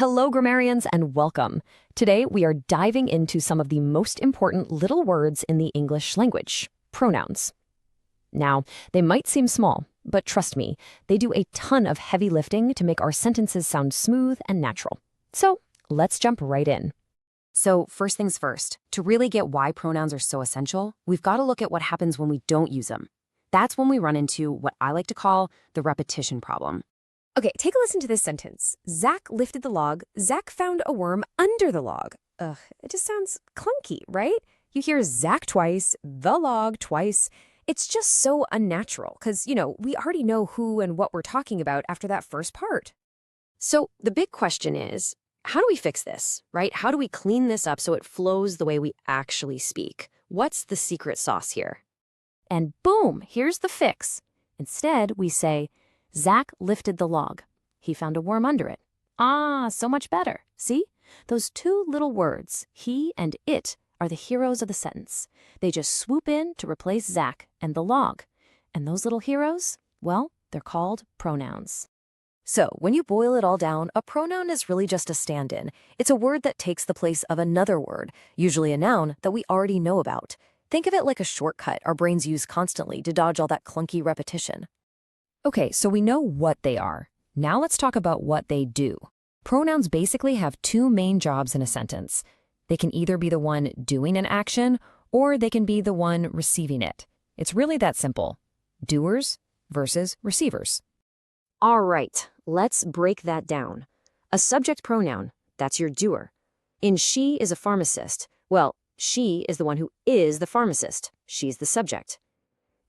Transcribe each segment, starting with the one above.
Hello, grammarians, and welcome. Today, we are diving into some of the most important little words in the English language, pronouns. Now, they might seem small, but trust me, they do a ton of heavy lifting to make our sentences sound smooth and natural. So, let's jump right in. So first things first, to really get why pronouns are so essential, we've got to look at what happens when we don't use them. That's when we run into what I like to call the repetition problem. Okay, take a listen to this sentence. Zach lifted the log. Zach found a worm under the log. Ugh, it just sounds clunky, right? You hear Zach twice, the log twice. It's just so unnatural because, we already know who and what we're talking about after that first part. So the big question is, how do we fix this, right? How do we clean this up so it flows the way we actually speak? What's the secret sauce here? And boom, here's the fix. Instead, we say, Zach lifted the log. He found a worm under it. Ah, so much better. See? Those two little words, he and it, are the heroes of the sentence. They just swoop in to replace Zach and the log. And those little heroes, well, they're called pronouns. So, when you boil it all down, a pronoun is really just a stand-in. It's a word that takes the place of another word, usually a noun that we already know about. Think of it like a shortcut our brains use constantly to dodge all that clunky repetition. Okay, so we know what they are. Now let's talk about what they do. Pronouns basically have two main jobs in a sentence. They can either be the one doing an action, or they can be the one receiving it. It's really that simple. Doers versus receivers. All right, let's break that down. A subject pronoun, that's your doer. In she is a pharmacist. Well, she is the one who is the pharmacist. She's the subject.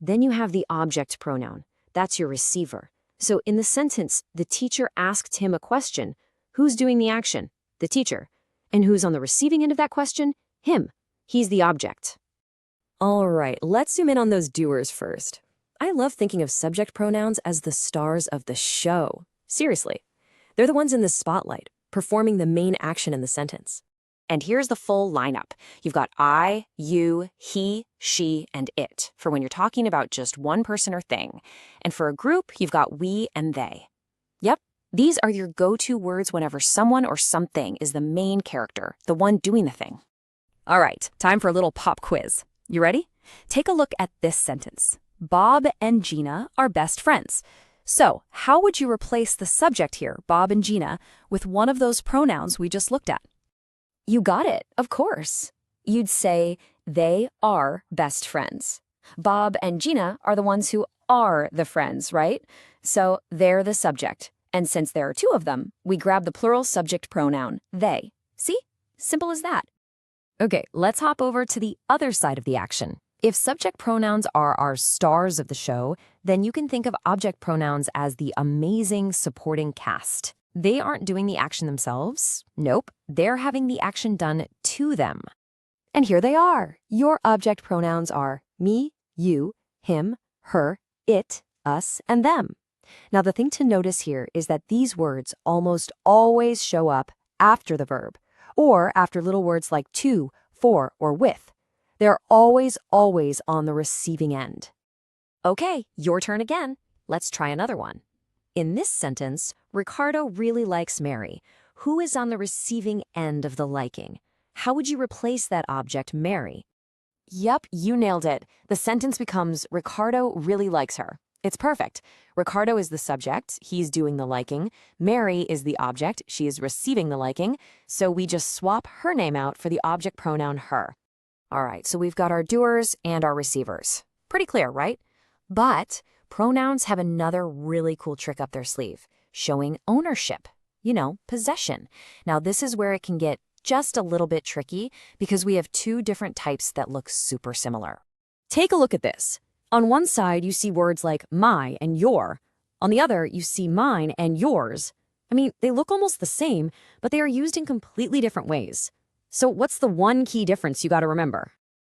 Then you have the object pronoun. That's your receiver. So in the sentence, the teacher asked him a question. Who's doing the action? The teacher. And who's on the receiving end of that question? Him. He's the object. All right, let's zoom in on those doers first. I love thinking of subject pronouns as the stars of the show. Seriously. They're the ones in the spotlight, performing the main action in the sentence. And here's the full lineup. You've got I, you, he, she, and it for when you're talking about just one person or thing. And for a group, you've got we and they. Yep, these are your go-to words whenever someone or something is the main character, the one doing the thing. All right, time for a little pop quiz. You ready? Take a look at this sentence. Bob and Gina are best friends. So, how would you replace the subject here, Bob and Gina, with one of those pronouns we just looked at? You got it, of course. You'd say, they are best friends. Bob and Gina are the ones who are the friends, right? So they're the subject. And since there are two of them, we grab the plural subject pronoun, they. See? Simple as that. Okay, let's hop over to the other side of the action. If subject pronouns are our stars of the show, then you can think of object pronouns as the amazing supporting cast. They aren't doing the action themselves. Nope, they're having the action done to them. And here they are. Your object pronouns are me, you, him, her, it, us, and them. Now, the thing to notice here is that these words almost always show up after the verb, or after little words like to, for, or with. They're always on the receiving end. Okay, your turn again. Let's try another one. In this sentence, Ricardo really likes Mary. Who is on the receiving end of the liking? How would you replace that object, Mary? Yep, you nailed it. The sentence becomes Ricardo really likes her. It's perfect. Ricardo is the subject. He's doing the liking. Mary is the object. She is receiving the liking. So we just swap her name out for the object pronoun her. All right, so we've got our doers and our receivers. Pretty clear, right? But pronouns have another really cool trick up their sleeve, showing ownership, possession. Now, this is where it can get just a little bit tricky because we have two different types that look super similar. Take a look at this. On one side, you see words like my and your. On the other, you see mine and yours. I mean, they look almost the same, but they are used in completely different ways. So what's the one key difference you got to remember?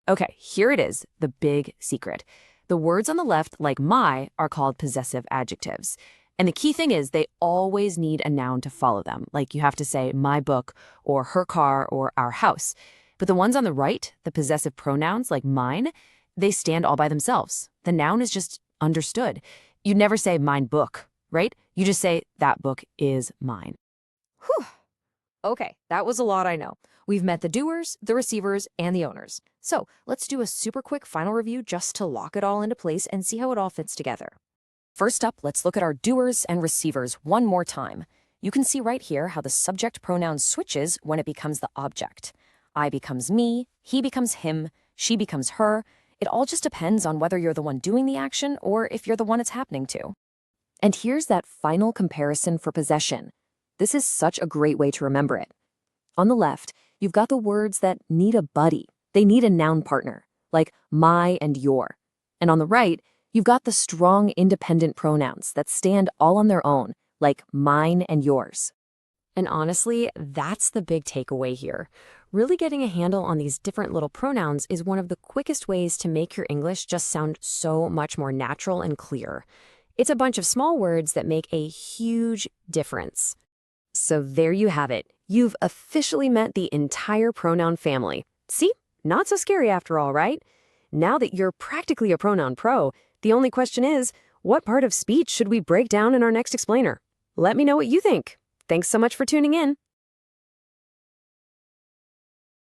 Okay, here it is, the big secret. The words on the left, like my, are called possessive adjectives. And the key thing is they always need a noun to follow them. Like you have to say my book or her car or our house. But the ones on the right, the possessive pronouns like mine, they stand all by themselves. The noun is just understood. You'd never say mine book, right? You just say that book is mine. Whew. Okay, that was a lot, I know. We've met the doers, the receivers, and the owners. So let's do a super quick final review just to lock it all into place and see how it all fits together. First up, let's look at our doers and receivers one more time. You can see right here how the subject pronoun switches when it becomes the object. I becomes me, he becomes him, she becomes her. It all just depends on whether you're the one doing the action or if you're the one it's happening to. And here's that final comparison for possession. This is such a great way to remember it. On the left, you've got the words that need a buddy. They need a noun partner, like my and your. And on the right, you've got the strong independent pronouns that stand all on their own, like mine and yours. And honestly, that's the big takeaway here. Really getting a handle on these different little pronouns is one of the quickest ways to make your English just sound so much more natural and clear. It's a bunch of small words that make a huge difference. So there you have it. You've officially met the entire pronoun family. See? Not so scary after all, right? Now that you're practically a pronoun pro, the only question is, what part of speech should we break down in our next explainer? Let me know what you think. Thanks so much for tuning in.